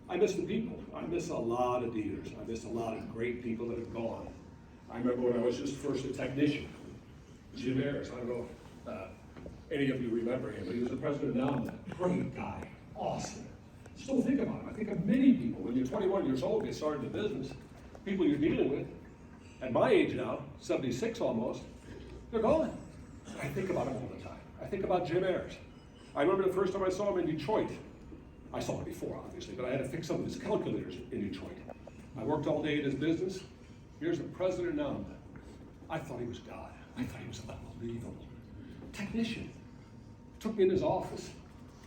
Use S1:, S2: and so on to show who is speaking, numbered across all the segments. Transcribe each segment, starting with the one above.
S1: I miss the people. I miss a lot of dealers. I miss a lot of great people that have gone. I remember when I was just first a technician, Jim Ayers, I don't know if any of you remember him, but he was the president of Mita. Great guy, awesome. Still think about him. I think of many people, when you're 21 years old, get started in the business, people you're dealing with, at my age now, 76 almost, they're gone. I think about him all the time. I think about Jim Ayers. I remember the first time I saw him in Detroit. I saw him before, obviously, but I had to fix some of his calculators in Detroit. I worked all day in his business. Here's the president now. I thought he was God. I thought he was unbelievable. Technician. Took me in his office.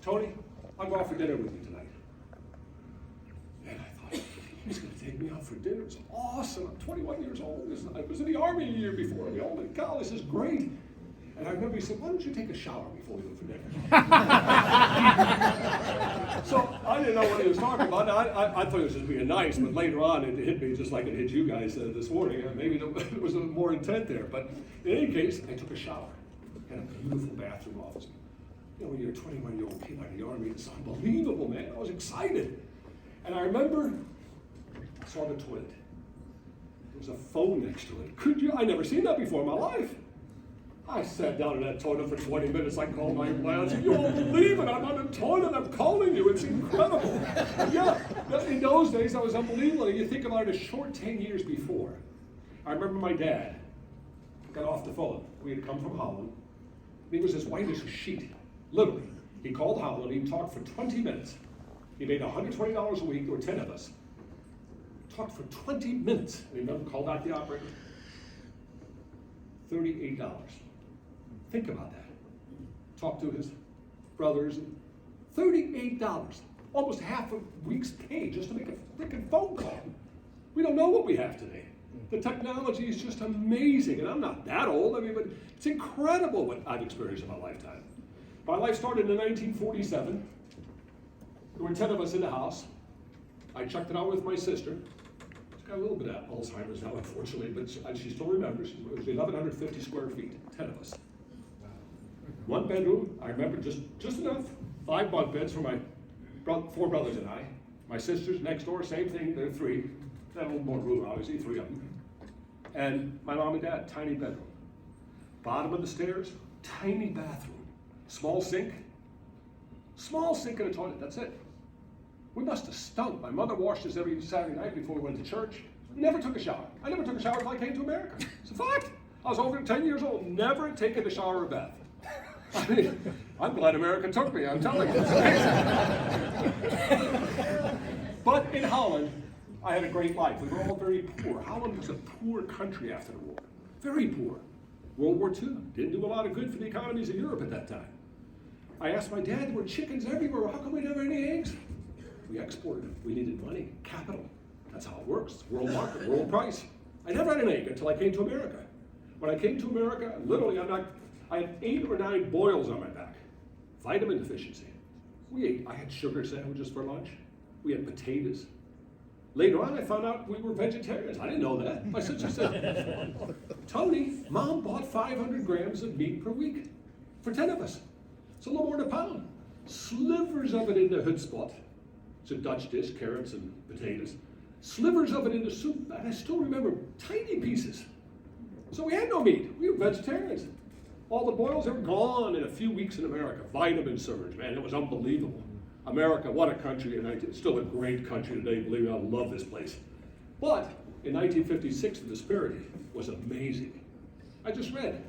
S1: Tony, I'll go out for dinner with you tonight. And I thought, he's going to take me out for dinner. It's awesome. I'm 21 years old. I was in the Army a year before. I mean, holy cow, this is great. And I remember he said, why don't you take a shower before we go for dinner? So I didn't know what he was talking about. I thought he was just being nice, but later on it hit me just like it hit you guys this morning. Maybe there was a more intent there. But in any case, I took a shower. Had a beautiful bathroom office. You know, when you're a 21-year-old kid out of the Army, it's unbelievable, man. I was excited. And I remember I saw the toilet. There was a phone next to it. I never seen that before in my life. I sat down in that toilet for 20 minutes. I called my employer. I said, you won't believe it. I'm on the toilet. I'm calling you. It's incredible. Yeah, in those days, that was unbelievable. And you think about it a short 10 years before. I remember my dad got off the phone. We had come from Holland. He was as white as a sheet, literally. He called Holland. He talked for 20 minutes. He made $120 a week. There were 10 of us. Talked for 20 minutes. And he called out the operator. $38. Think about that. Talked to his brothers. $38. Almost half a week's pay just to make a freaking phone call. We don't know what we have today. The technology is just amazing. And I'm not that old. I mean, but it's incredible what I've experienced in my lifetime. My life started in 1947. There were 10 of us in the house. I checked it out with my sister. She's got a little bit of Alzheimer's now, unfortunately, but she still remembers. It was 1,150 square feet, 10 of us. One bedroom, I remember just enough. 5 bunk beds for my 4 brothers and I. My sisters next door, same thing, there are 3. They had a little more room, obviously, 3 of them. And my mom and dad, tiny bedroom. Bottom of the stairs, tiny bathroom. Small sink and a toilet, that's it. We must have stunk. My mother washed us every Saturday night before we went to church. Never took a shower. I never took a shower until I came to America. It's a fact. I was over 10 years old, never taken a shower or bath. I mean, I'm glad America took me, I'm telling you. It's amazing. But in Holland, I had a great life. We were all very poor. Holland was a poor country after the war. Very poor. World War II didn't do a lot of good for the economies of Europe at that time. I asked my dad, there were chickens everywhere. How come we never had any eggs? We exported them. We needed money, capital. That's how it works. World market, world price. I never had an egg until I came to America. When I came to America, literally, I had 8 or 9 boils on my back. Vitamin deficiency. I had sugar sandwiches for lunch. We had potatoes. Later on, I found out we were vegetarians. I didn't know that. My sister said, Tony, Mom bought 500 grams of meat per week for 10 of us. It's a little more than a pound. Slivers of it in the hutspot. It's a Dutch dish, carrots and potatoes. Slivers of it in the soup. And I still remember tiny pieces. So we had no meat. We were vegetarians. All the boils are gone in a few weeks in America. Vitamin surge, man, it was unbelievable. America, what a country, and it's still a great country today, believe me, I love this place. But in 1956, the disparity was amazing. I just read,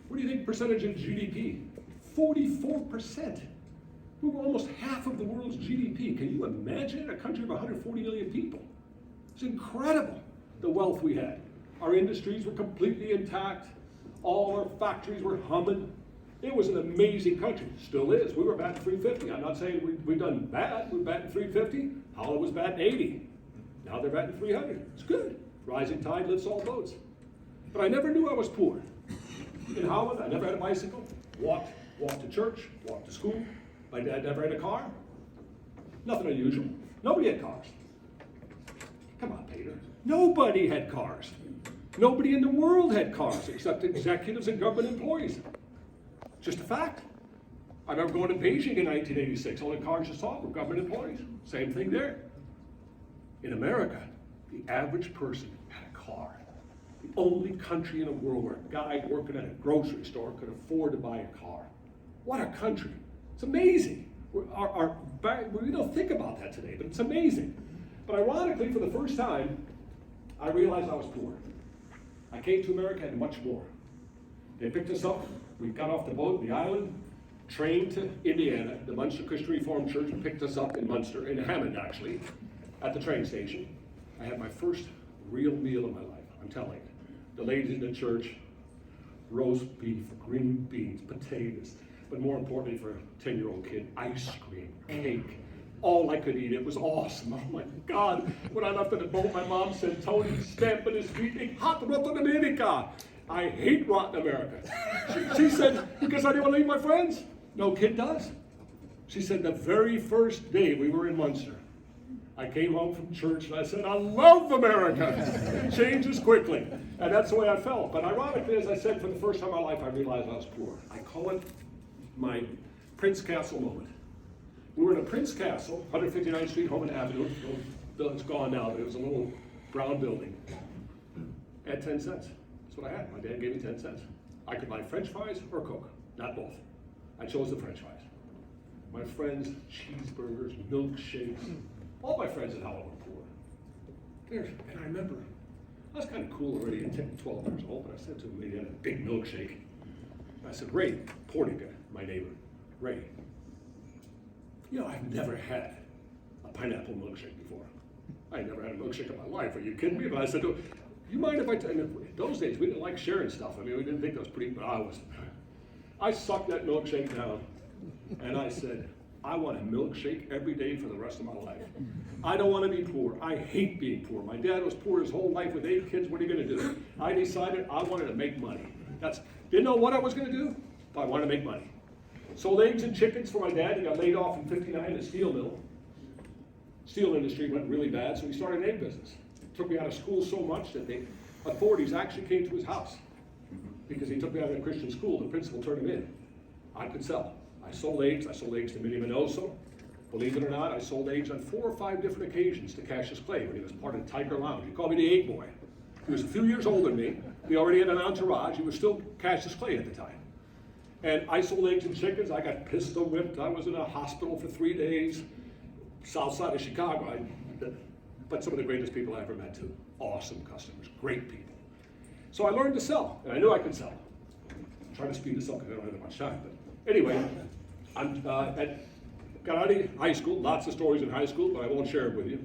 S1: what do you think percentage of GDP? 44%. We were almost half of the world's GDP. Can you imagine a country of 140 million people? It's incredible, the wealth we had. Our industries were completely intact. All our factories were humming. It was an amazing country. Still is. We were batting 350. I'm not saying we've done bad. We're batting 350. Holland was batting 80. Now they're batting 300. It's good. Rising tide lifts all boats. But I never knew I was poor. In Holland, I never had a bicycle. Walked to church, walked to school. My dad never had a car. Nothing unusual. Nobody had cars. Come on, Peter. Nobody had cars. Nobody in the world had cars except executives and government employees. Just a fact. I remember going to Beijing in 1986. Only cars you saw were government employees. Same thing there. In America, the average person had a car. The only country in the world where a guy working at a grocery store could afford to buy a car. What a country. It's amazing. We don't think about that today, but it's amazing. But ironically, for the first time, I realized I was poor. I came to America and much more. They picked us up. We got off the boat, the island, trained to Indiana. The Munster Christian Reformed Church picked us up in Munster, in Hammond actually, at the train station. I had my first real meal of my life, I'm telling you. The ladies in the church, roast beef, green beans, potatoes, but more importantly for a 10-year-old kid, ice cream, cake. All I could eat. It was awesome. Oh my God. When I left the boat, my mom said, Tony, stamping his feet, "Ik haat rotten America." I hate rotten America. She said, because I didn't want to leave my friends. No kid does. She said, the very first day we were in Munster, I came home from church and I said, I love America. It changes quickly. And that's the way I felt. But ironically, as I said, for the first time in my life, I realized I was poor. I call it my Prince Castle moment. We were in a Prince Castle, 159th Street, Holman Avenue. It's gone now, but it was a little brown building. At 10 cents. That's what I had. My dad gave me 10 cents. I could buy French fries or Coke, not both. I chose the French fries. My friends, cheeseburgers, milkshakes. All my friends in Holland were poor. And I remember, I was kind of cool already at 10, 12 years old, but I said to him, he had a big milkshake. I said, Ray, Portica, my neighbor, Ray, I've never had a pineapple milkshake before. I had never had a milkshake in my life. Are you kidding me? But I said, you mind if in those days, we didn't like sharing stuff. I mean, we didn't think that was pretty, but I sucked that milkshake down, and I said, I want a milkshake every day for the rest of my life. I don't want to be poor. I hate being poor. My dad was poor his whole life with 8 kids. What are you going to do? I decided I wanted to make money. Didn't know what I was going to do, but I wanted to make money. Sold eggs and chickens for my dad. He got laid off in '59 in a steel mill. Steel industry went really bad, so he started an egg business. Took me out of school so much that the authorities actually came to his house because he took me out of a Christian school. The principal turned him in. I could sell. I sold eggs. I sold eggs to Minnie Minoso. Believe it or not, I sold eggs on 4 or 5 different occasions to Cassius Clay when he was part of Tiger Lounge. He called me the egg boy. He was a few years older than me. We already had an entourage. He was still Cassius Clay at the time. And I sold eggs and chickens. I got pistol whipped. I was in a hospital for 3 days, south side of Chicago. But some of the greatest people I ever met too. Awesome customers, great people. So I learned to sell, and I knew I could sell. I'm trying to speed this up because I don't have that much time. But anyway, got out of high school. Lots of stories in high school, but I won't share it with you.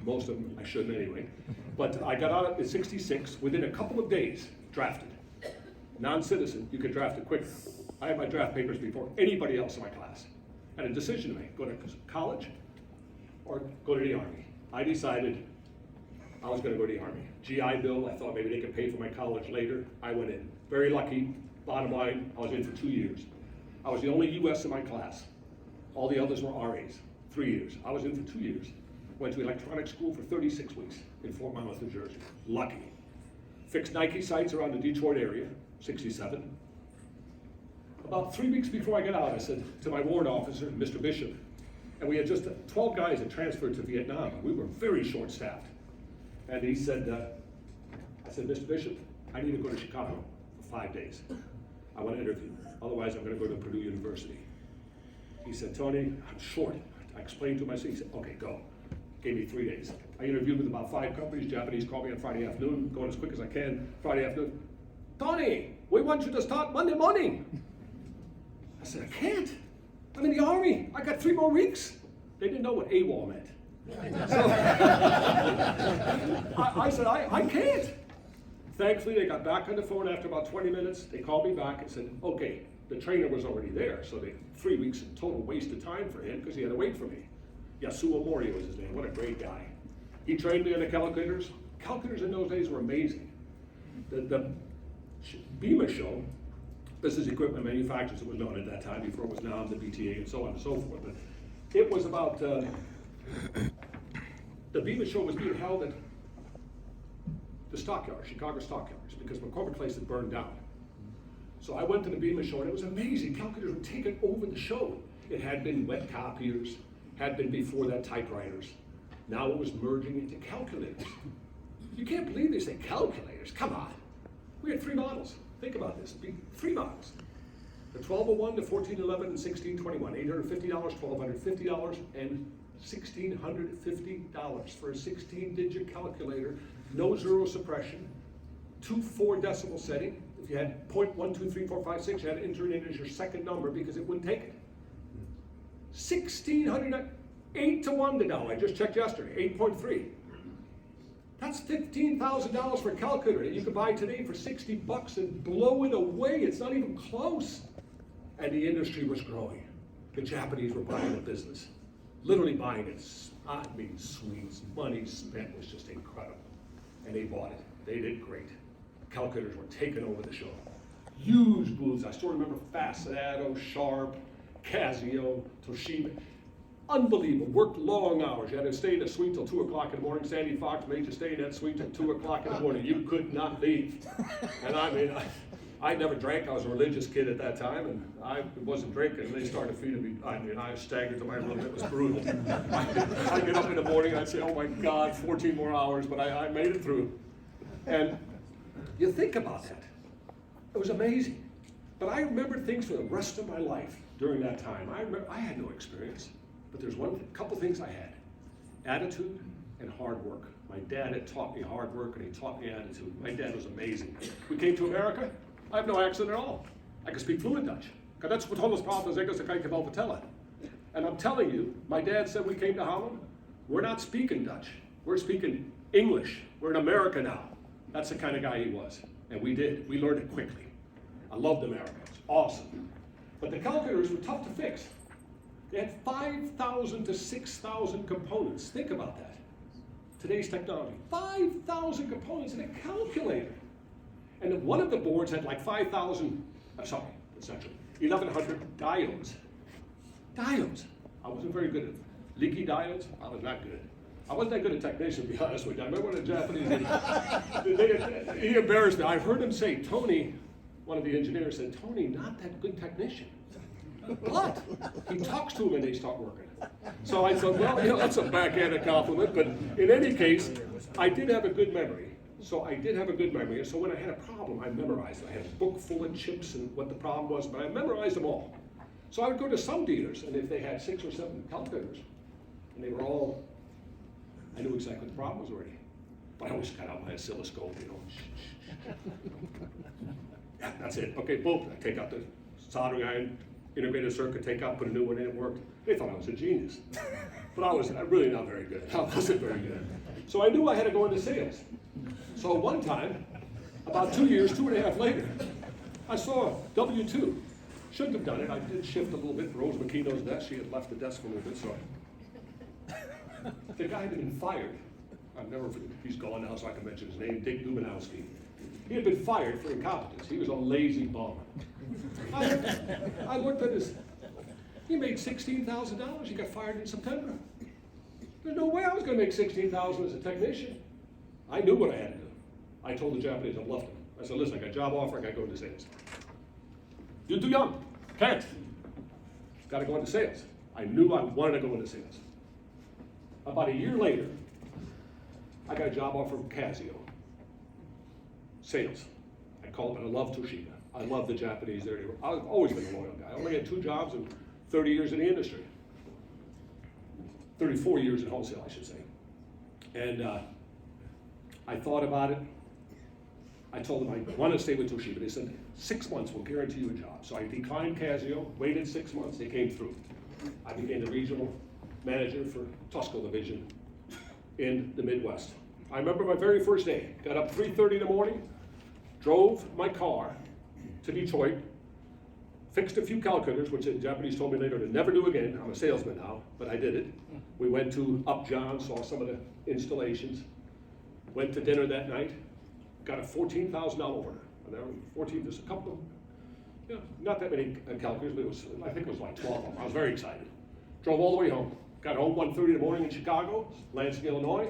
S1: Most of them I shouldn't anyway. But I got out at 66. Within a couple of days, drafted. Non-citizen, you could draft it quicker. I had my draft papers before anybody else in my class. Had a decision to make, go to college or go to the Army. I decided I was going to go to the Army. GI Bill, I thought maybe they could pay for my college later. I went in. Very lucky. Bottom line, I was in for 2 years. I was the only US in my class. All the others were RAs, 3 years. I was in for 2 years. Went to electronics school for 36 weeks in Fort Monmouth, New Jersey. Lucky. Fixed Nike sites around the Detroit area, 67. About 3 weeks before I got out, I said to my warrant officer, Mr. Bishop, and we had just 12 guys that transferred to Vietnam. We were very short-staffed. And he said, I said, Mr. Bishop, I need to go to Chicago for 5 days. I want to interview. Otherwise, I'm going to go to Purdue University. He said, Tony, I'm short. I explained to him, I said, he said, okay, go. Gave me 3 days. I interviewed with about 5 companies. Japanese called me on Friday afternoon, going as quick as I can. Friday afternoon, Tony, we want you to start Monday morning. I said, I can't. I'm in the Army. I got 3 more weeks. They didn't know what AWOL meant. So, I said, I can't. Thankfully, they got back on the phone after about 20 minutes. They called me back and said, okay, the trainer was already there. So 3 weeks in total waste of time for him because he had to wait for me. Yasuo Mori was his name. What a great guy. He trained me on the calculators. Calculators in those days were amazing. The BEMA show, Business Equipment Manufacturers, it was known at that time, before it was NAM, the BTA, and so on and so forth. But it was about, the BEMA show was being held at the stockyards, Chicago stockyards, because McCormick Place had burned down. So I went to the BEMA show, and it was amazing. Calculators were taking over the show. It had been wet copiers, had been before that typewriters. Now it was merging into calculators. You can't believe they say calculators, come on. We had 3 models. Think about this, 3 models. The 1201, the 1411, and 1621, $850, $1,250, and $1,650 for a 16-digit calculator, no zero suppression, 2 4-decimal setting. If you had 0.1234556, you had to enter it in as your second number because it wouldn't take it. 1,600, 8 to 1 to now. I just checked yesterday, 8.3. That's $15,000 for a calculator that you could buy today for $60 and blow it away. It's not even close. And the industry was growing. The Japanese were buying the business, literally buying it. I mean, sweets, money spent was just incredible. And they bought it. They did great. Calculators were taking over the show. Huge booths. I still remember Fascinato, Sharp, Casio, Toshiba. Unbelievable. Worked long hours. You had to stay in the suite till 2 o'clock in the morning. Sandy Fox made you stay in that suite till 2 o'clock in the morning. You could not leave. And I mean, I never drank. I was a religious kid at that time, and I wasn't drinking. They started feeding me. I mean, I staggered to my room. It was brutal. I'd get up in the morning, and I'd say, oh my God, 14 more hours, but I made it through. And you think about that. It was amazing. But I remember things for the rest of my life during that time. I had no experience, but there's couple things I had. Attitude and hard work. My dad had taught me hard work, and he taught me attitude. My dad was amazing. We came to America. I have no accent at all. I can speak fluent Dutch. That's what alles praat als ik als ik kan vertellen. And I'm telling you, my dad said we came to Holland, we're not speaking Dutch. We're speaking English. We're in America now. That's the kind of guy he was. And we did. We learned it quickly. I loved America. It's awesome. But the calculators were tough to fix. They had 5,000 to 6,000 components. Think about that. Today's technology. 5,000 components in a calculator. And one of the boards had like 5,000, sorry, that's not true, 1,100 diodes. Diodes. I wasn't very good at leaky diodes. I was not good. I wasn't that good a technician, to be honest with you. I remember when the Japanese, he embarrassed me. I heard him say, Tony, one of the engineers said, Tony, not that good technician. But he talks to them and they start working. So I thought, well, you know, that's a backhanded compliment, but in any case, I did have a good memory. So I did have a good memory, and so when I had a problem, I memorized it. I had a book full of chips and what the problem was, but I memorized them all. So I would go to some dealers, and if they had 6 or 7 calculators, and they were all, I knew exactly what the problem was already. But I always got out my oscilloscope, you know. Yeah, that's it. Okay, boom. I take out the soldering iron, integrated circuit, take out, put a new one in, it worked. They thought I was a genius. But I was really not very good. I wasn't very good. So I knew I had to go into sales. So one time, about 2 years, 2.5 later, I saw W2. Shouldn't have done it. I did shift a little bit. Rose McKeown's desk. She had left the desk for a little bit, so the guy had been fired. I've never forget. He's gone now, so I can mention his name. Dick Dumanowski. He had been fired for incompetence. He was a lazy bum. I looked at his. He made $16,000. He got fired in September. There's no way I was going to make $16,000 as a technician. I knew what I had to do. I told the Japanese, I left them. I said, listen, I got a job offer, I got to go into sales. You're too young. Can't. Got to go into sales. I knew I wanted to go into sales. About a year later, I got a job offer from Casio. Sales. I called them, and I love Toshiba. I love the Japanese there. I've always been a loyal guy. I only had 2 jobs in 30 years in the industry. 34 years in wholesale, I should say. And I thought about it. I told them I want to stay with Toshiba. They said, 6 months will guarantee you a job. So I declined Casio, waited 6 months, they came through. I became the regional manager for Tusco division in the Midwest. I remember my very first day. Got up 3:30 in the morning, drove my car to Detroit, fixed a few calculators, which the Japanese told me later to never do again. I'm a salesman now, but I did it. We went to Upjohn, saw some of the installations, went to dinner that night, got a $14,000 order. And there were 14, there's a couple of, yeah, not that many calculators, but it was, I think it was like 12 of them. I was very excited. Drove all the way home. Got home 1:30 in the morning in Chicago, Lansing, Illinois,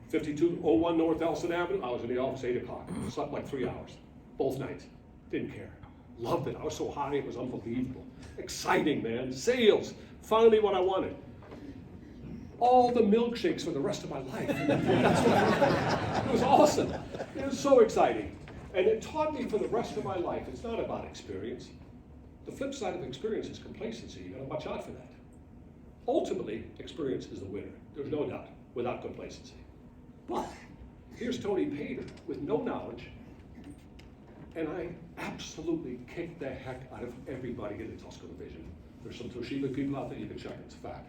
S1: 5201 North Elson Avenue. I was in the office 8 o'clock. Slept like 3 hours, both nights. Didn't care. Loved it. I was so high, it was unbelievable. Exciting, man. Sales, finally what I wanted. all the milkshakes for the rest of my life. It was awesome. It was so exciting. And it taught me for the rest of my life, it's not about experience. The flip side of experience is complacency. You gotta watch out for that. Ultimately, experience is the winner. There's no doubt, without complacency. But here's Tony Pater with no knowledge, and I absolutely kicked the heck out of everybody in the Tuscaloosa division. There's some Toshiba people out there, you can check it, it's a fact.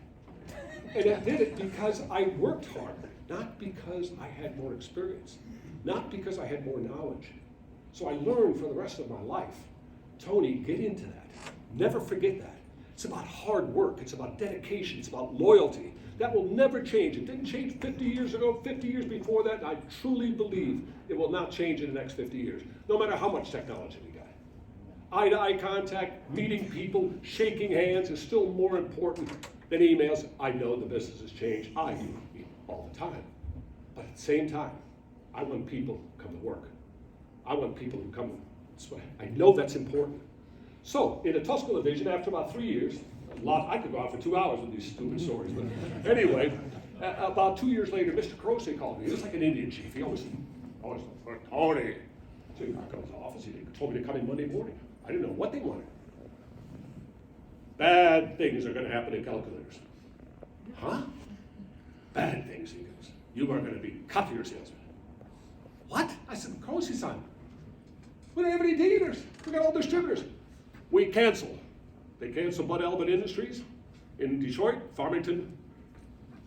S1: And I did it because I worked hard, not because I had more experience, not because I had more knowledge. So I learned for the rest of my life, Tony, get into that. Never forget that. It's about hard work, it's about dedication, it's about loyalty. That will never change. It didn't change 50 years ago, 50 years before that, and I truly believe it will not change in the next 50 years, no matter how much technology we got. Eye-to-eye contact, meeting people, shaking hands is still more important than emails. I know the business has changed. I do all the time. But at the same time, I want people to come to work. I want people who come. I know that's important. So, in the Tuscaloosa division, after about 3 years, I could go out for 2 hours with these stupid stories, but anyway, about 2 years later, Mr. Kyocera called me. He was like an Indian chief. He always Tony. So he knocked on his office. He told me to come in Monday morning. I didn't know what they wanted. Bad things are going to happen in calculators. Huh? Bad things, he goes. You are going to be copier salesman. What? I said, Kyocera-san, we don't have any dealers. We got all distributors. We canceled. They canceled Bud Elvin Industries in Detroit, Farmington,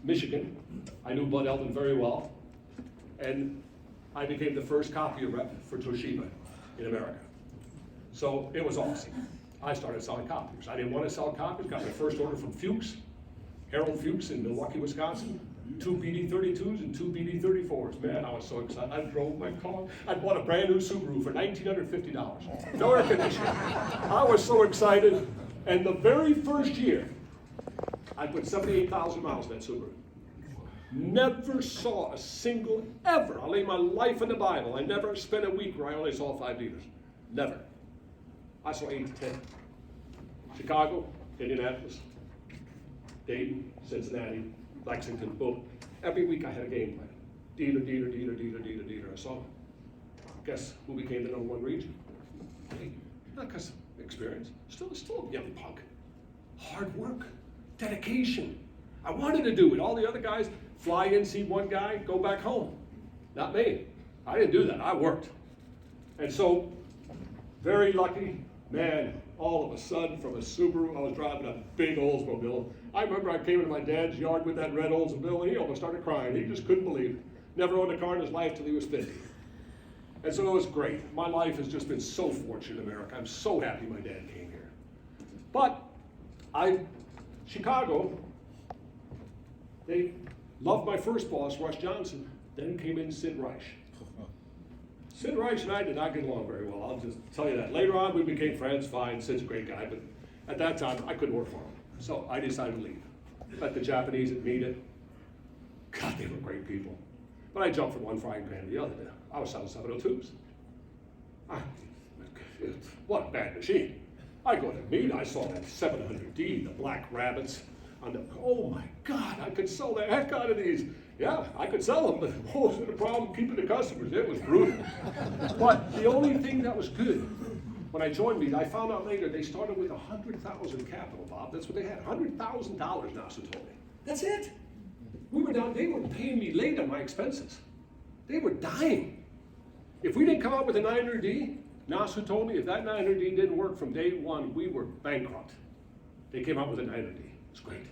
S1: Michigan. I knew Bud Elvin very well. And I became the first copier rep for Toshiba in America. So it was awesome. I started selling copiers. I didn't want to sell copiers. Got my first order from Fuchs, Harold Fuchs in Milwaukee, Wisconsin. 2 BD32s and 2 BD34s. Man, I was so excited. I drove my car. I bought a brand new Subaru for $1,950. No air conditioning. I was so excited. And the very first year, I put 78,000 miles in that Subaru. Never saw a single, ever. I lay my life in the Bible. I never spent a week where I only saw 5 dealers. Never. I saw 8 to 10. Chicago, Indianapolis, Dayton, Cincinnati, Lexington, boom. Every week I had a game plan. Dealer, dealer, dealer, dealer, dealer, dealer. I saw them. Guess who became the #1 region? Hey, not because of experience. Still a young punk. Hard work, dedication. I wanted to do it. All the other guys fly in, see one guy, go back home. Not me. I didn't do that. I worked. And so, very lucky, man, all of a sudden from a Subaru, I was driving a big Oldsmobile. I remember I came into my dad's yard with that red Oldsmobile, and he almost started crying. He just couldn't believe it. Never owned a car in his life till he was 50. And so it was great. My life has just been so fortunate in America. I'm so happy my dad came here. But Chicago, they loved my first boss, Russ Johnson. Then came in Sid Reich. Sid Reich and I did not get along very well. I'll just tell you that. Later on, we became friends, fine. Sid's a great guy, but at that time, I couldn't work for him. So I decided to leave. Met the Japanese at Mita. God, they were great people. But I jumped from one frying pan to the other. I was selling 702s. What a bad machine. I go to Mita, I saw that 700D, the black rabbits. Oh my God, I could sell the heck out of these. Yeah, I could sell them, but what was the problem keeping the customers? It was brutal. But the only thing that was good, when I joined Mita, I found out later they started with 100,000 capital, Bob. That's what they had, $100,000 Nasu told me. That's it. We were down, they were paying me late on my expenses. They were dying. If we didn't come out with a 900D, Nasu told me if that 900D didn't work from day one, we were bankrupt. They came out with a 900D. It's great.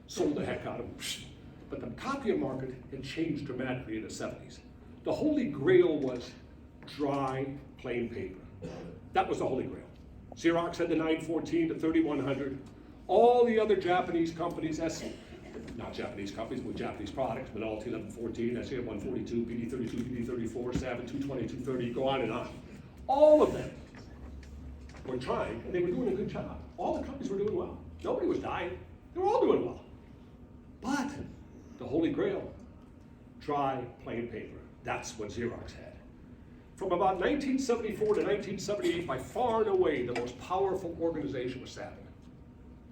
S1: Sold the heck out of them. But the copier market had changed dramatically in the 70s. The holy grail was dry, plain paper. That was the holy grail. Xerox had the 914 to 3100. All the other Japanese companies, not Japanese companies, but Japanese products, Minolta 1114, SCF 142, PD32, PD34, Savin 220, 230, go on and on. All of them were trying, and they were doing a good job. All the companies were doing well. Nobody was dying. They were all doing well. But the holy grail, dry, plain paper. That's what Xerox had. From about 1974 to 1978, by far and away, the most powerful organization was Savin.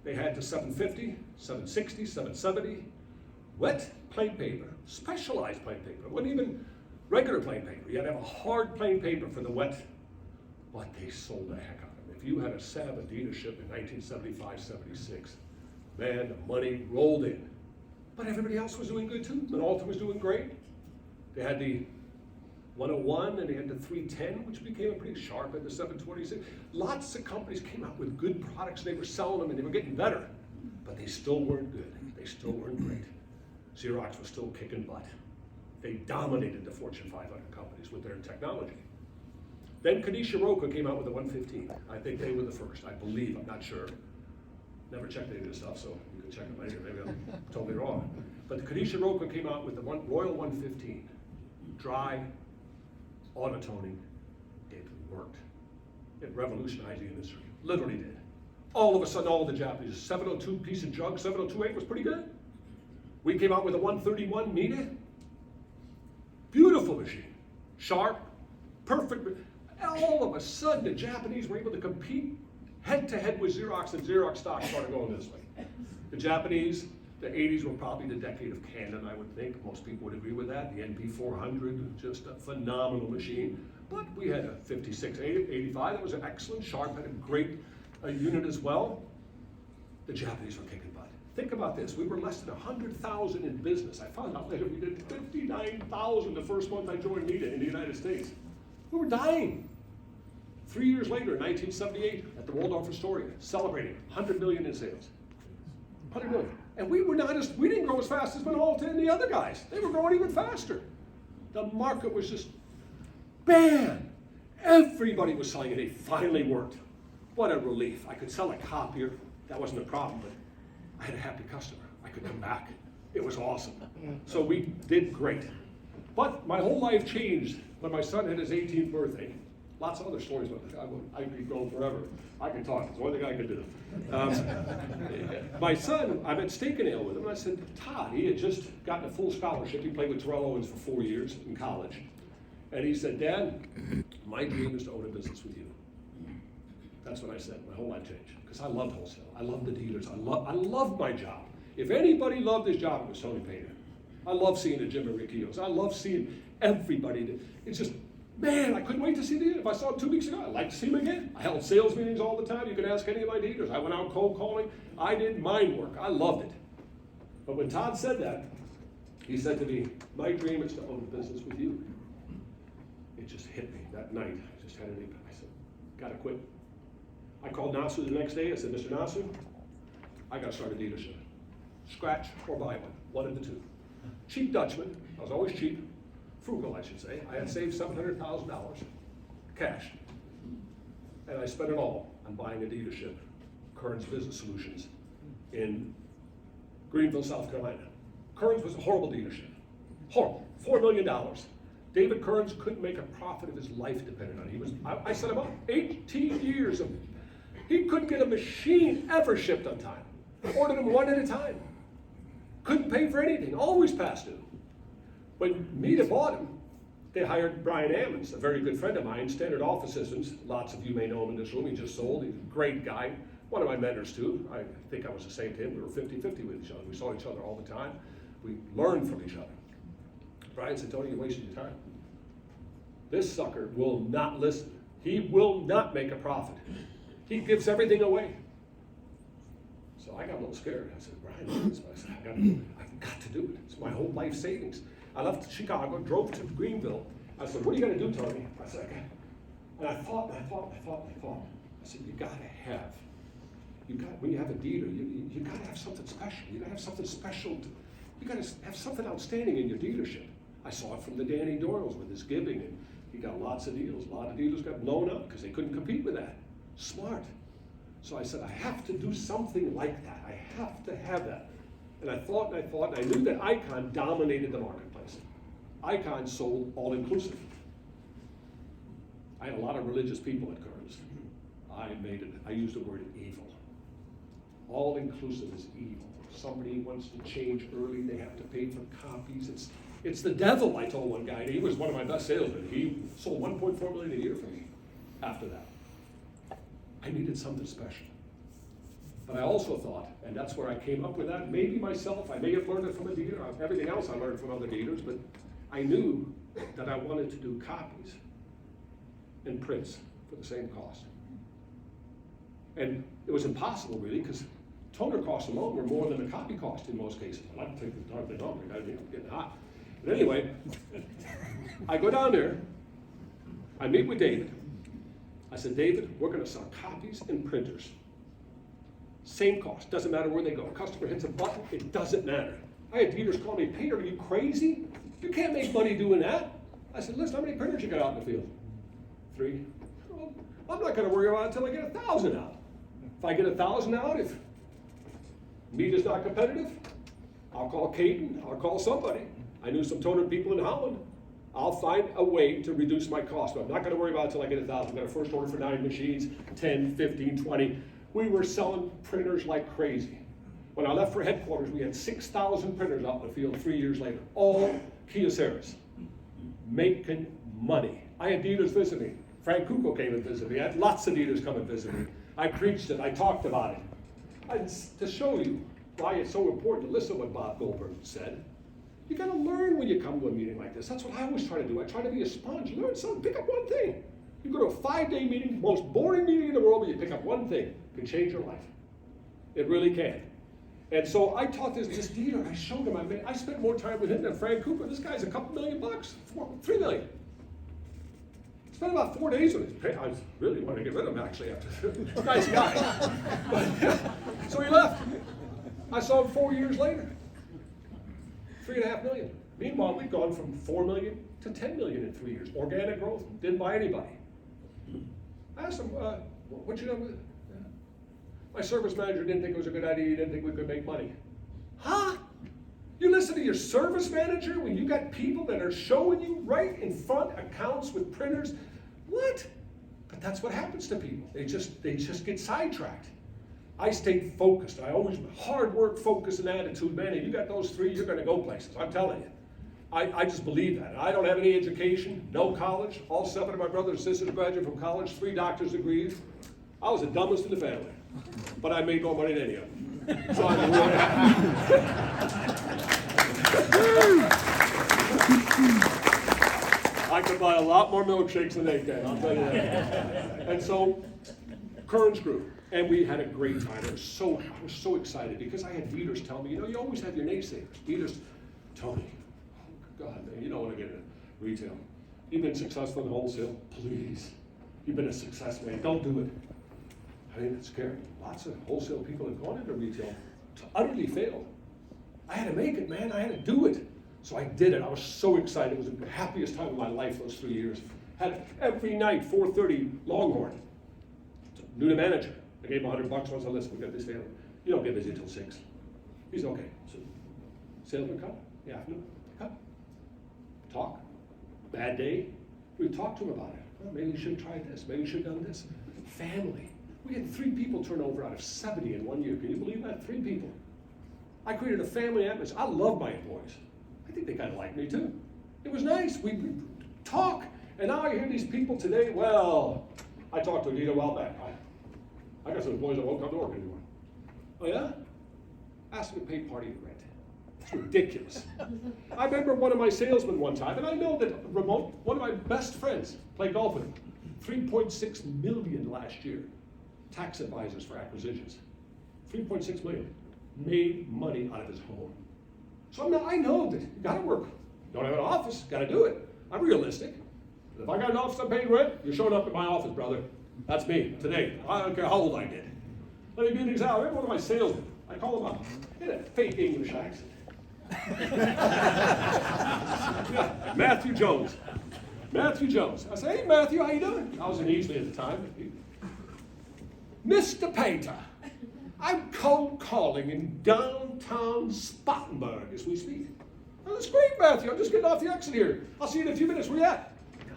S1: They had the 750, 760, 770, Wet plain paper, specialized plain paper. It wasn't even regular plain paper. You had to have a hard plain paper for the wet, but they sold the heck out of them. If you had a Sav Adidas ship in 1975, 76, man, the money rolled in. But everybody else was doing good too. Minolta was doing great. They had the 101 and they had the 310, which became pretty sharp at the 726. Lots of companies came out with good products. They were selling them and they were getting better, but they still weren't good. They still weren't great. Xerox was still kicking butt. They dominated the Fortune 500 companies with their technology. Then Kyocera came out with the 115. I think they were the first, I believe, I'm not sure. Never checked any of this stuff, so you can check it later, maybe I'm totally wrong. But the Kyocera came out with the Royal 115. Dry, autotoning, it worked. It revolutionized the industry, literally did. All of a sudden, all the Japanese, 702 piece of jug, 7028 was pretty good. We came out with a 131 Mita. Beautiful machine, sharp, perfect. All of a sudden, the Japanese were able to compete head to head with Xerox, and Xerox stock started going this way. The Japanese, the 80s were probably the decade of Canon, I would think. Most people would agree with that. The NP400, just a phenomenal machine. But we had a 5685 that was an excellent, sharp, had a great unit as well. The Japanese were kicking butt. Think about this, we were less than 100,000 in business. I found out later we did 59,000 the first month I joined Mita in the United States. We were dying. 3 years later, in 1978, at the Waldorf Astoria, celebrating 100 million in sales. 100 million. And we didn't grow as fast as Minolta and the other guys. They were growing even faster. The market was just, bam! Everybody was selling it. It finally worked. What a relief. I could sell a copier. That wasn't a problem, but I had a happy customer. I could come back. It was awesome. So we did great. But my whole life changed when my son had his 18th birthday. Lots of other stories, but I could go forever. I can talk, it's the only thing I can do. My son, I'm at Steak and Ale with him, and I said, Todd, he had just gotten a full scholarship. He played with Terrell Owens for 4 years in college. And he said, Dad, my dream is to own a business with you. That's what I said, my whole life changed. Because I loved wholesale, I loved the dealers, I loved my job. If anybody loved his job, it was Tony Painter. I love seeing the Jim Riccios. I love seeing everybody. It's just, man, I couldn't wait to see the dealer. If I saw him 2 weeks ago, I'd like to see him again. I held sales meetings all the time. You can ask any of my dealers. I went out cold calling. I did mind work. I loved it. But when Todd said that, he said to me, my dream is to own a business with you. It just hit me that night. I just had an impact. I said, gotta quit. I called Nasu the next day. I said, Mr. Nasu, I gotta start a dealership. Scratch or buy one of the two. Cheap Dutchman. I was always cheap. Frugal, I should say. I had saved $700,000 cash. And I spent it all on buying a dealership, Kearns Business Solutions, in Greenville, South Carolina. Kearns was a horrible dealership. Horrible. $4 million. David Kearns couldn't make a profit if his life depended on it. I set him up 18 years of, he couldn't get a machine ever shipped on time. Ordered them one at a time. Couldn't pay for anything, always past due. When Mita bought him, they hired Brian Ammons, a very good friend of mine, Standard Office Systems. Lots of you may know him in this room. He just sold. He's a great guy. One of my mentors, too. I think I was the same to him. We were 50-50 with each other. We saw each other all the time. We learned from each other. Brian said, Tony, you're wasting your time. This sucker will not listen. He will not make a profit. He gives everything away. So I got a little scared. I said, Brian, I said, I've got to do it. It's my whole life savings. I left Chicago, drove to Greenville. I said, what are you going to do, Tony? I said, and I thought. I said, when you have a dealer, you got to have something special. You got to have something special. You got to have something outstanding in your dealership. I saw it from the Danny Doyles with his giving, and he got lots of deals. A lot of dealers got blown up because they couldn't compete with that. Smart. So I said, I have to do something like that. I have to have that. And I thought, and I knew that Icon dominated the marketplace. Icon sold all-inclusive. I had a lot of religious people at Kearns. I used the word evil. All-inclusive is evil. If somebody wants to change early, they have to pay for copies. It's the devil, I told one guy. He was one of my best salesmen. He sold $1.4 million a year for me after that. I needed something special. But I also thought, and that's where I came up with that, maybe myself, I may have learned it from a dealer, everything else I learned from other dealers, but I knew that I wanted to do copies and prints for the same cost. And it was impossible really, because toner costs alone were more than the copy cost in most cases. I like to take the darn thing home, I'm getting hot. But anyway, I go down there, I meet with David. I said, David, we're gonna sell copies and printers. Same cost, doesn't matter where they go. A customer hits a button, it doesn't matter. I had dealers call me, Peter, are you crazy? You can't make money doing that. I said, listen, how many printers you got out in the field? 3. Well, I'm not gonna worry about it until I get 1,000 out. If I get 1,000 out, if Mita's not competitive, I'll call Caden, I'll call somebody. I knew some toner people in Holland. I'll find a way to reduce my cost, but I'm not gonna worry about it until I get 1,000. I got a first order for 9 machines, 10, 15, 20. We were selling printers like crazy. When I left for headquarters, we had 6,000 printers out in the field 3 years later, all Kyoceras, making money. I had dealers visit me. Frank Kuko came and visited me. I had lots of dealers come and visit me. I preached it, I talked about it. To show you why it's so important to listen to what Bob Goldberg said, you gotta learn when you come to a meeting like this. That's what I always try to do. I try to be a sponge. Learn something, pick up one thing. You go to a 5-day meeting, most boring meeting in the world, but you pick up one thing. It can change your life. It really can. And so I taught this dealer, I showed him, I spent more time with him than Frank Cooper. This guy's a couple $1 million, 3 million. Spent about 4 days with him. I really wanted to get rid of him actually after. Nice guy. But, so he left. I saw him 4 years later. 3.5 million. Meanwhile, we've gone from 4 million to 10 million in 3 years. Organic growth, didn't buy anybody. I asked him, what you done with it? My service manager didn't think it was a good idea, he didn't think we could make money. Huh? You listen to your service manager when you got people that are showing you right in front accounts with printers? What? But that's what happens to people. They just get sidetracked. I stayed focused. I always, hard work, focus, and attitude, man, if you got those 3, you're gonna go places, I'm telling you. I just believe that. I don't have any education, no college. All 7 of my brothers and sisters graduated from college, 3 doctor's degrees. I was the dumbest in the family, but I made more money than any of them. So I'm really happy. I could buy a lot more milkshakes than they can, I'll tell you that. And so, Kearns grew, and we had a great time. I was so excited because I had dealers tell me, you know, you always have your naysayers. Dealers, Tony, oh God, man, you don't want to get into retail. You've been successful in wholesale, please. You've been a success, man, don't do it. I mean, it's scary. Lots of wholesale people have gone into retail to utterly fail. I had to make it, man, I had to do it. So I did it, I was so excited. It was the happiest time of my life those 3 years. Had every night, 4:30, Longhorn. Knew the manager. I gave him $100 once I listened, we got this family. You don't get busy until 6. He's okay. So, salesman cut, the afternoon, cut. Talk, bad day. We talked to him about it. Well, maybe you should have tried this, maybe you should have done this. Family. We had 3 people turn over out of 70 in 1 year. Can you believe that? 3 people. I created a family atmosphere. I love my employees. I think they kind of like me too. It was nice. We talk. And now I hear these people today, well, I talked to Anita a while back. I got some employees that won't come to work anymore. Oh yeah? Ask them to pay part of your rent. It's ridiculous. I remember one of my salesmen one time, and I know that one of my best friends played golf with him. 3.6 million last year. Tax advisors for acquisitions. 3.6 million. Made money out of his home. So I know that you gotta work. Don't have an office, gotta do it. I'm realistic. If I got an office, I'm paying rent, you're showing up at my office, brother. That's me, today. I don't care how old I get. Let me give you an example. I remember one of my salesmen, I call him up. He had a fake English accent. Yeah, Matthew Jones. Matthew Jones. I say, hey Matthew, how you doing? I was in Easley at the time. Mr. Painter, I'm cold calling in downtown Spartanburg as we speak. Oh, that's great, Matthew. I'm just getting off the exit here. I'll see you in a few minutes. Where you at?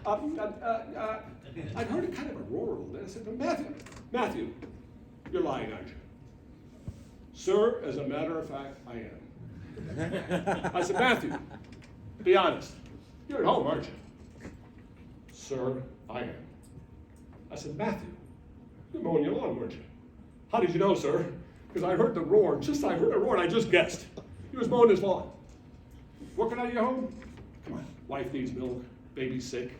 S1: I'd heard it kind of a rural. Then I said, Matthew, you're lying, aren't you? Sir, as a matter of fact, I am. I said, Matthew, be honest. You're at home, aren't you? Sir, I am. I said, Matthew, you're mowing your lawn, weren't you? How did you know, sir? because I heard the roar. I heard the roar and I just guessed. He was mowing his lawn. Working out of your home? Come on, wife needs milk, baby's sick.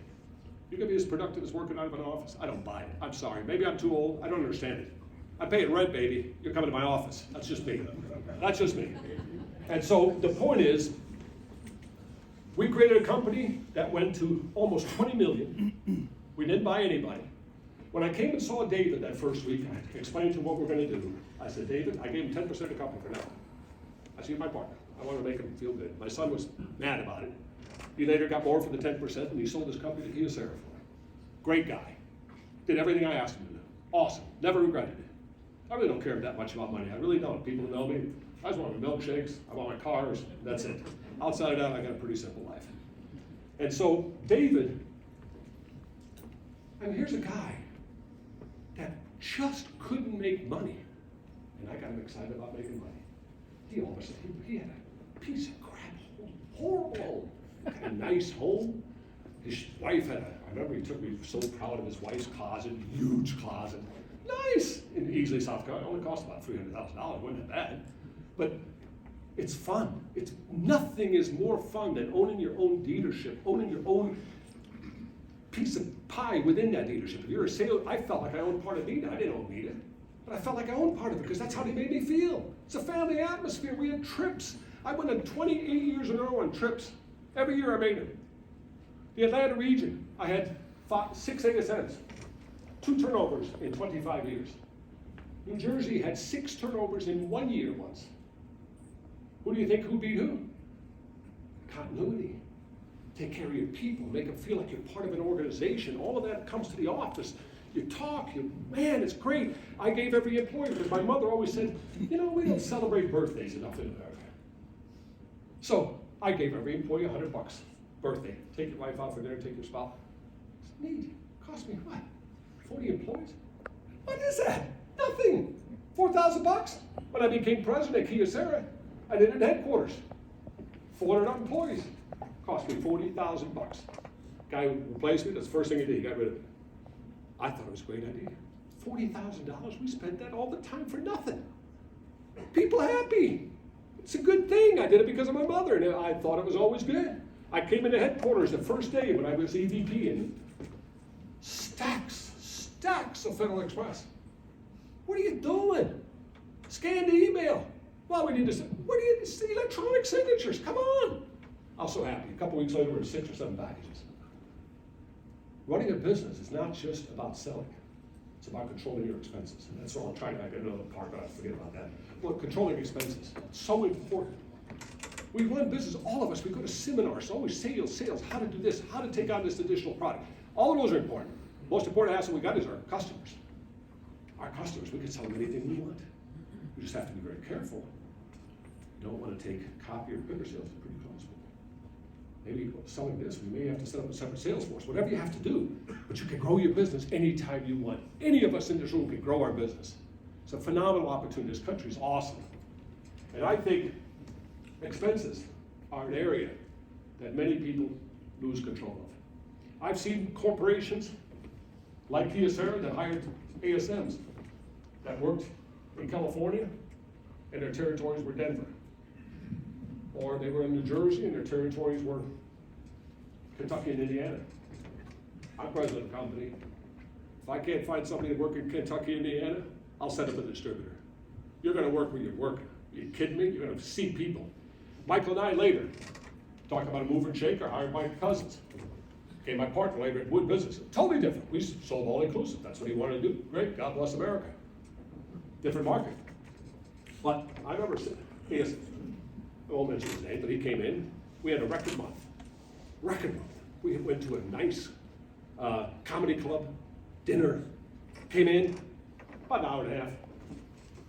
S1: You're gonna be as productive as working out of an office? I don't buy it, I'm sorry. Maybe I'm too old, I don't understand it. I'm paying rent, baby, you're coming to my office. That's just me. That's just me. And so the point is, we created a company that went to almost 20 million. We didn't buy anybody. When I came and saw David that first week, I explained to him what we're gonna do. I said, David, I gave him 10% of the company for now. I said, you're my partner. I want to make him feel good. My son was mad about it. He later got more for the 10% and he sold his company to Kyocera for it. Great guy. Did everything I asked him to do. Awesome. Never regretted it. I really don't care that much about money. I really don't. People know me. I just want my milkshakes. I want my cars. That's it. Outside of that, I got a pretty simple life. And so David, I mean, here's a guy that just couldn't make money. And I got him excited about making money. He almost, he had a piece of crap home, horrible home. Had a nice home. His wife had I remember he took me so proud of his wife's closet, huge closet. Nice! In Easley, South Carolina, it only cost about $300,000, wasn't that bad. But it's fun. Nothing is more fun than owning your own dealership, owning your own piece of pie within that dealership. If you're a sales, I felt like I owned part of Mita. I didn't own Mita. But I felt like I owned part of it because that's how they made me feel. It's a family atmosphere. We had trips. I went on 28 years in a row on trips. Every year I made them. The Atlanta region, I had 6 ASMs, 2 turnovers in 25 years. New Jersey had 6 turnovers in 1 year once. Who do you think who beat who? Continuity. Take care of your people, make them feel like you're part of an organization. All of that comes to the office. You talk, man, it's great. I gave every employee, because my mother always said, you know, we don't celebrate birthdays enough in America. So I gave every employee $100 birthday. Take your wife out for dinner, take your spouse. It's neat. Cost me what? 40 employees? What is that? Nothing. $4,000. When I became president at Kyocera, I did it in headquarters. 400 employees. Cost me $40,000. Guy who replaced me, that's the first thing he did, he got rid of it. I thought it was a great idea. $40,000, we spent that all the time for nothing. People happy. It's a good thing. I did it because of my mother, and I thought it was always good. I came into headquarters the first day when I was EVP, and stacks of Federal Express. What are you doing? Scan the email. Well, we need to, what do you, electronic signatures, come on. I was so happy. A couple weeks later, we were 6 or 7 packages. Running a business is not just about selling. It's about controlling your expenses. And that's all I'm trying to, I got another part, but I forget about that. Well, controlling expenses, so important. We run business, all of us, we go to seminars, always sales, how to do this, how to take on this additional product. All of those are important. Most important asset we got is our customers. Our customers, we can sell them anything we want. We just have to be very careful. You don't want to take copy or printer sales, it's pretty costly. Maybe selling this, we may have to set up a separate sales force, whatever you have to do, but you can grow your business anytime you want. Any of us in this room can grow our business. It's a phenomenal opportunity. This country is awesome. And I think expenses are an area that many people lose control of. I've seen corporations like Kyocera that hired ASMs that worked in California and their territories were Denver. Or they were in New Jersey and their territories were Kentucky and Indiana. I'm president of a company. If I can't find somebody to work in Kentucky, Indiana, I'll set up a distributor. You're gonna work where you're working. Are you kidding me? You're gonna see people. Michael and I later talked about a mover and shaker, hired my cousins. Became my partner later at Wood Business. Totally different. We sold all inclusive. That's what he wanted to do. Great, God bless America. Different market. But I remember, I won't mention his name, but he came in. We had a record month. Record month. We went to a nice comedy club, dinner, came in, about an hour and a half.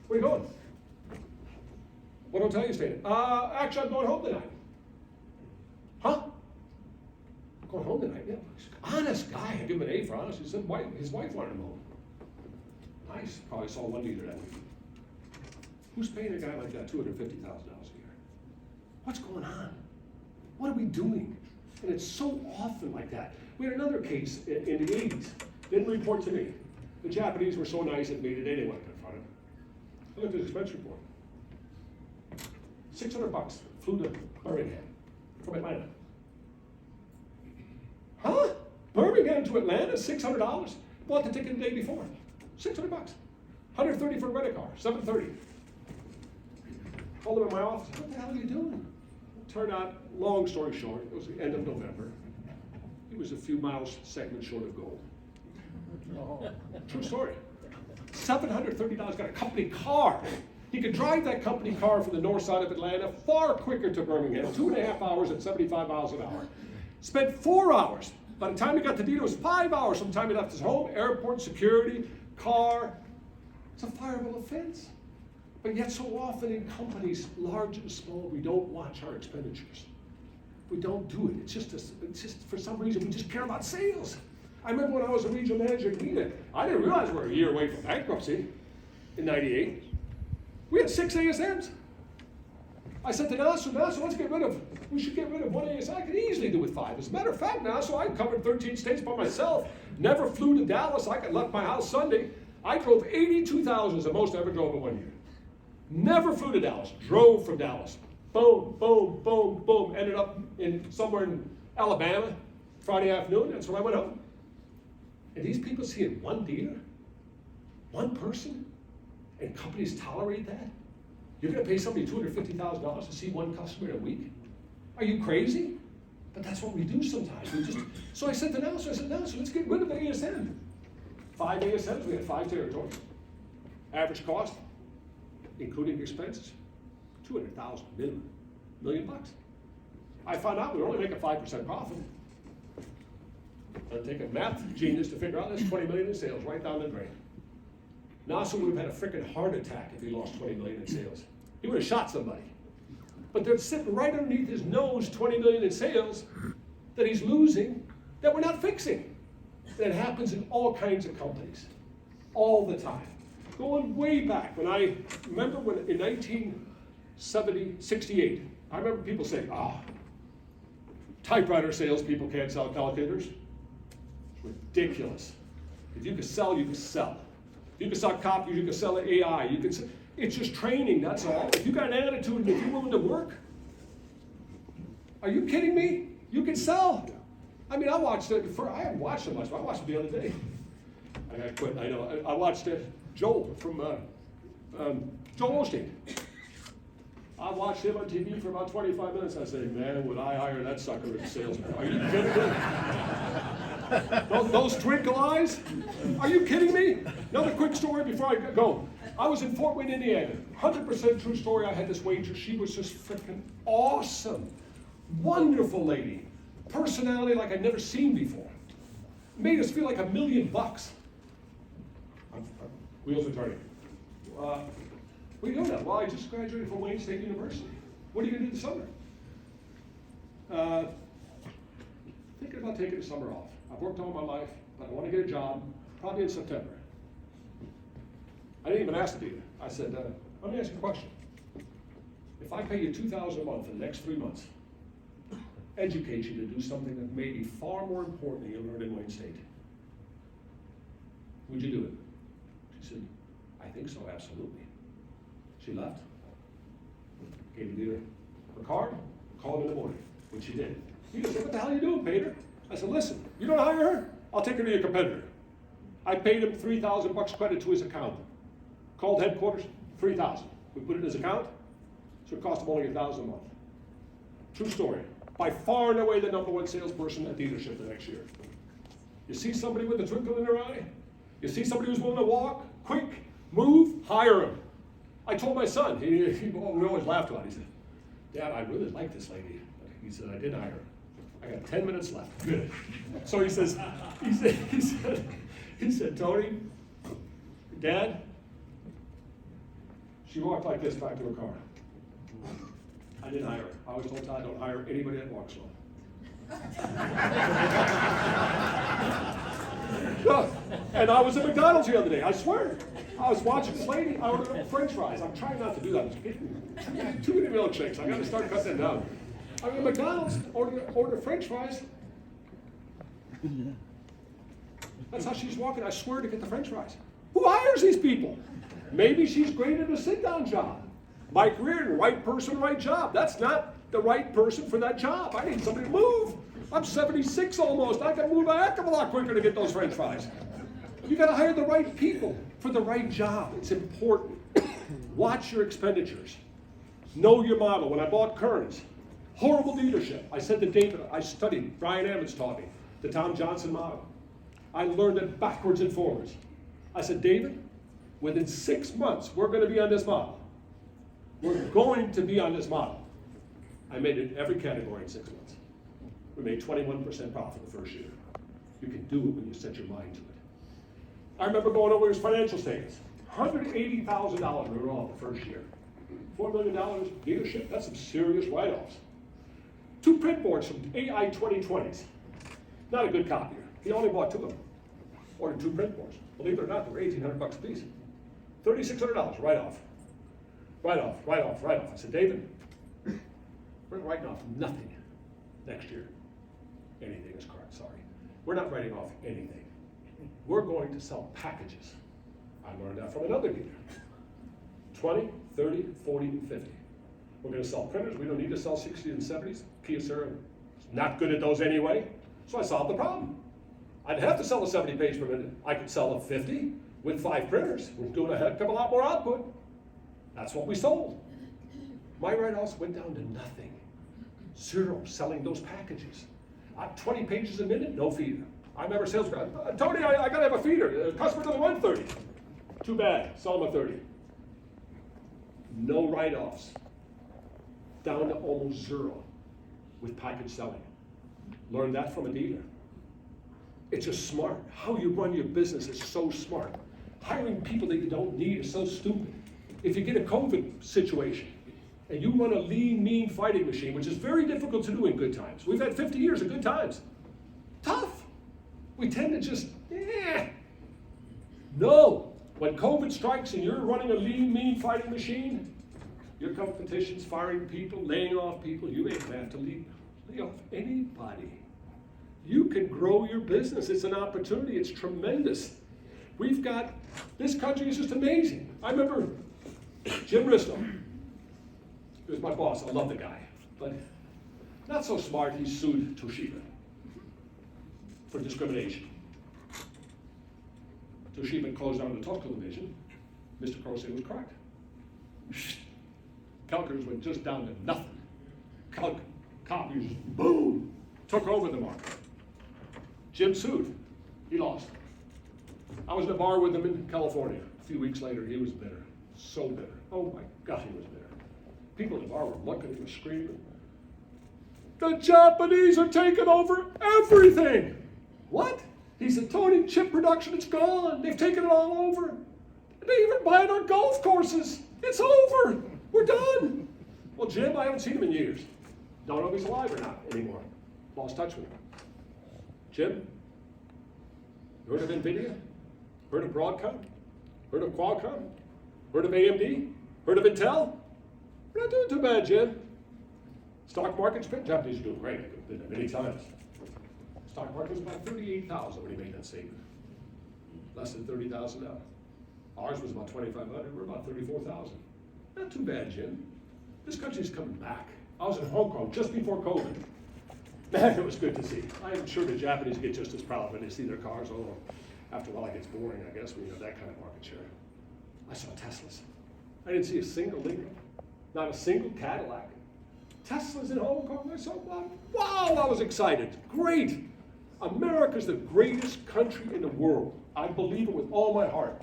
S1: Where are you going? What hotel you staying in? Actually, I'm going home tonight. Huh? Going home tonight? Yeah. Honest guy. I give him an A for honest. He said his wife wanted him home. Nice. Probably saw one dealer that week. Who's paying a guy like that $250,000 a year? What's going on? What are we doing? And it's so often like that. We had another case in the 80s. Didn't report to me. The Japanese were so nice at me that they didn't want to confront him. I looked at his expense report. $600, flew to Birmingham from Atlanta. Huh? Birmingham to Atlanta, $600? Bought the ticket the day before. $600. $130 for a rental car, $730. Called him in my office, what the hell are you doing? Turned out, long story short, it was the end of November. He was a few miles segments short of gold. True story. $730, got a company car. He could drive that company car from the north side of Atlanta far quicker to Birmingham, 2.5 hours at 75 miles an hour. Spent 4 hours. By the time he got to Detroit, it was 5 hours from the time he left his home, airport, security, car. It's a fireable offense. But yet so often in companies, large and small, we don't watch our expenditures. We don't do it. It's just for some reason, we just care about sales. I remember when I was a regional manager at Mita, I didn't realize we were a year away from bankruptcy in '98. We had 6 ASMs. I said to Nassau, we should get rid of 1 ASM. I could easily do with 5. As a matter of fact, Nassau, I covered 13 states by myself, never flew to Dallas. I left my house Sunday. I drove 82,000 is the most I ever drove in 1 year. Never flew to Dallas, drove from Dallas. Boom, boom, boom, boom. Ended up somewhere in Alabama, Friday afternoon. That's when I went home. And these people seeing one dealer, one person, and companies tolerate that? You're going to pay somebody $250,000 to see one customer in a week? Are you crazy? But that's what we do sometimes. So I said to Nelson, let's get rid of the ASM. 5 ASMs, we had 5 territories. Average cost, including expenses, $200,000 minimum, $1 million. I found out we were only making 5% profit. It'd take a math genius to figure out that's $20 million in sales right down the drain. Nassau would have had a freaking heart attack if he lost $20 million in sales. He would have shot somebody. But they're sitting right underneath his nose, $20 million in sales that he's losing, that we're not fixing. That happens in all kinds of companies, all the time. Going way back, when I remember when in 1968, I remember people saying, typewriter salespeople can't sell calculators. It's ridiculous. If you could sell, you could sell. If you could sell copies, you could sell AI. It's just training, that's all. If you got an attitude and if you're willing to work, are you kidding me? You can sell. I mean, I watched it before. I haven't watched it much, but I watched it the other day. I got to quit, I know. I watched Joel from Joel Osteen. I watched him on TV for about 25 minutes. I said, man, would I hire that sucker as a salesman? Are you kidding me? those twinkle eyes? Are you kidding me? Another quick story before I go. I was in Fort Wayne, Indiana. 100% true story. I had this waitress. She was just freaking awesome. Wonderful lady. Personality like I'd never seen before. Made us feel like $1 million. Wheels are turning. What are you doing now? Well, I just graduated from Wayne State University. What are you going to do this summer? Thinking about taking the summer off. I've worked all my life, but I want to get a job, probably in September. I didn't even ask the dealer. I said, let me ask you a question. If I pay you $2,000 a month for the next 3 months, educate you to do something that may be far more important than you learned in Wayne State, would you do it? She said, I think so, absolutely. She left, gave the dealer her card, called in the morning, which she did. He said, what the hell are you doing, Peter? I said, listen, you don't hire her? I'll take her to your competitor. I paid him $3,000 credit to his account. Called headquarters, $3,000. We put it in his account, so it cost him only $1,000 a month. True story. By far and away the #1 salesperson at dealership the next year. You see somebody with a twinkle in their eye? You see somebody who's willing to walk, quick, move, hire him. I told my son, we always laughed about it. He said, Dad, I really like this lady. He said, I did hire her. I got 10 minutes left. Good. So he said, Tony, Dad, she walked like this back to her car. I didn't hire her. I was told I don't hire anybody that walks slow. And I was at McDonald's the other day, I swear. I was watching this lady, I ordered up French fries. I'm trying not to do that. I'm getting too many milkshakes. I got to start cutting them down. I'm at McDonald's, order French fries. That's how she's walking, I swear, to get the French fries. Who hires these people? Maybe she's great at a sit-down job. Mike Reardon, right person, right job. That's not the right person for that job. I need somebody to move. I'm 76 almost. I can move a heck of a lot quicker to get those French fries. You got to hire the right people for the right job. It's important. Watch your expenditures. Know your model. When I bought Kearns, horrible leadership. I said to David, I studied, Brian Emmons taught me, the Tom Johnson model. I learned it backwards and forwards. I said, David, within 6 months, we're going to be on this model. We're going to be on this model. I made it every category in 6 months. We made 21% profit the first year. You can do it when you set your mind to it. I remember going over his financial statements. $180,000 we were off the first year. $4 million leadership, that's some serious write-offs. 2 print boards from AI 2020s. Not a good copier. He only bought 2 of them. Ordered 2 print boards. Believe it or not, they were $1,800 a piece. $3,600 write-off. Write-off, write-off, write-off. I said, David, we're writing off nothing next year. Anything is correct, sorry. We're not writing off anything. We're going to sell packages. I learned that from another leader. 20, 30, 40, and 50. We're going to sell printers. We don't need to sell 60s and 70s. Kyocera is not good at those anyway. So I solved the problem. I'd have to sell a 70 page per minute. I could sell a 50 with 5 printers. We're doing a heck of a lot more output. That's what we sold. My write-offs went down to nothing. 0 selling those packages. 20 pages a minute, no feeder. I remember sales guy, Tony, I gotta have a feeder. The customer doesn't want 30. Too bad, sell them a 30. No write-offs. Down to almost 0 with package selling. Learned that from a dealer. It's just smart. How you run your business is so smart. Hiring people that you don't need is so stupid. If you get a COVID situation and you run a lean, mean fighting machine, which is very difficult to do in good times. We've had 50 years of good times. Tough. We tend to just, No. When COVID strikes and you're running a lean, mean fighting machine, your competition's firing people, laying off people, you ain't gonna have to lay off anybody. You can grow your business. It's an opportunity. It's tremendous. We've got, this country is just amazing. I remember Jim Risto. He was my boss. I love the guy. But not so smart, he sued Toshiba for discrimination. Toshiba closed down the Tokyo division. Mr. Croce was correct. Calculators went just down to nothing. Copiers, boom, took over the market. Jim sued. He lost. I was in a bar with him in California. A few weeks later, he was bitter. So bitter. Oh my God, he was bitter. People in the bar were looking, he was screaming. The Japanese are taking over everything. What? He said, Tony, chip production, it's gone. They've taken it all over. They even buying our golf courses. It's over. We're done. Well, Jim, I haven't seen him in years. Don't know if he's alive or not anymore. Lost touch with him. Jim, heard of NVIDIA? Heard of Broadcom? Heard of Qualcomm? Heard of AMD? Heard of Intel? We're not doing too bad, Jim. Stock market's been, Japanese are doing great. I've been there many times. Stock market was about 38,000 when he made that statement. Less than 30,000 now. Ours was about 2,500. We're about 34,000. Not too bad, Jim. This country's coming back. I was in Hong Kong just before COVID. Man, it was good to see. I'm sure the Japanese get just as proud when they see their cars. Although after a while it gets boring, I guess, when you have that kind of market share. I saw Teslas. I didn't see a single Lincoln, not a single Cadillac. Teslas in Hong Kong. I saw one. Wow, I was excited. Great. America's the greatest country in the world. I believe it with all my heart.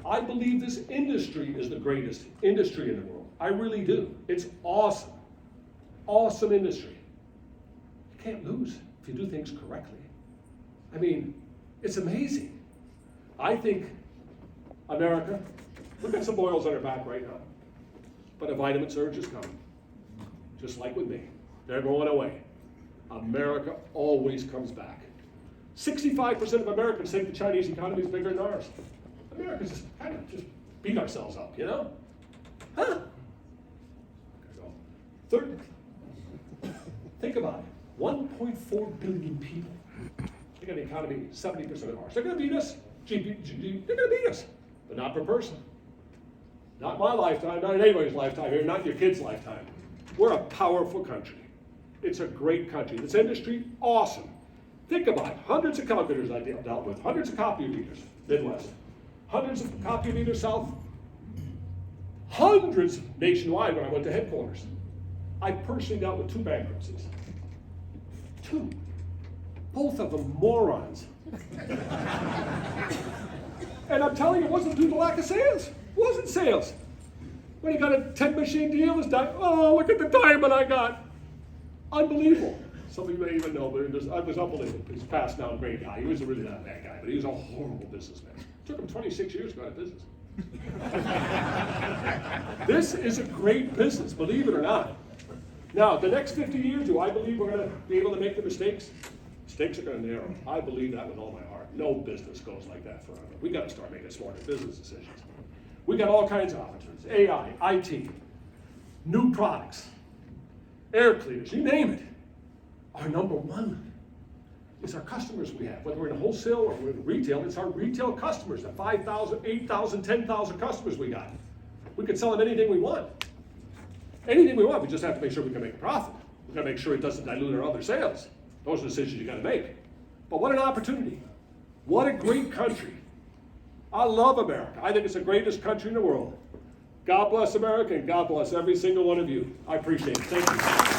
S1: I believe this industry is the greatest industry in the world. I really do. It's awesome. Awesome industry. You can't lose if you do things correctly. I mean, it's amazing. I think America, we've got some boils on our back right now, but a vitamin surge is coming. Just like with me. They're going away. America always comes back. 65% of Americans think the Chinese economy is bigger than ours. Americans just kind of just beat ourselves up, you know? Huh? So, third, think about it. 1.4 billion people. They got an economy 70% of ours. They're going to beat us. They're going to beat us. but not per person. Not my lifetime, not in anybody's lifetime here, not your kid's lifetime. We're a powerful country. It's a great country. This industry, awesome. Think about it. Hundreds of calculators I dealt with, hundreds of copy readers, Midwest, hundreds of copy readers south, hundreds nationwide when I went to headquarters. I personally dealt with 2 bankruptcies. 2. Both of them morons. And I'm telling you, it wasn't due to lack of sales. It wasn't sales. When he got a 10-machine deal, it's oh, look at the diamond I got. Unbelievable. Some of you may even know, but it was unbelievable. He's passed now, a great guy. He was really not a bad guy, but he was a horrible businessman. It took him 26 years to go out of business. This is a great business, believe it or not. Now, the next 50 years, do I believe we're going to be able to make the mistakes? Mistakes are going to narrow. I believe that with all my heart. No business goes like that forever. We got to start making smarter business decisions. We got all kinds of opportunities. AI, IT, new products, air cleaners, you name it. Our number one is our customers we have. Whether we're in wholesale or we're in retail, it's our retail customers, the 5,000, 8,000, 10,000 customers we got. We can sell them anything we want. Anything we want, we just have to make sure we can make a profit. We've got to make sure it doesn't dilute our other sales. Those are decisions you got to make. But what an opportunity. What a great country. I love America. I think it's the greatest country in the world. God bless America, and God bless every single one of you. I appreciate it. Thank you.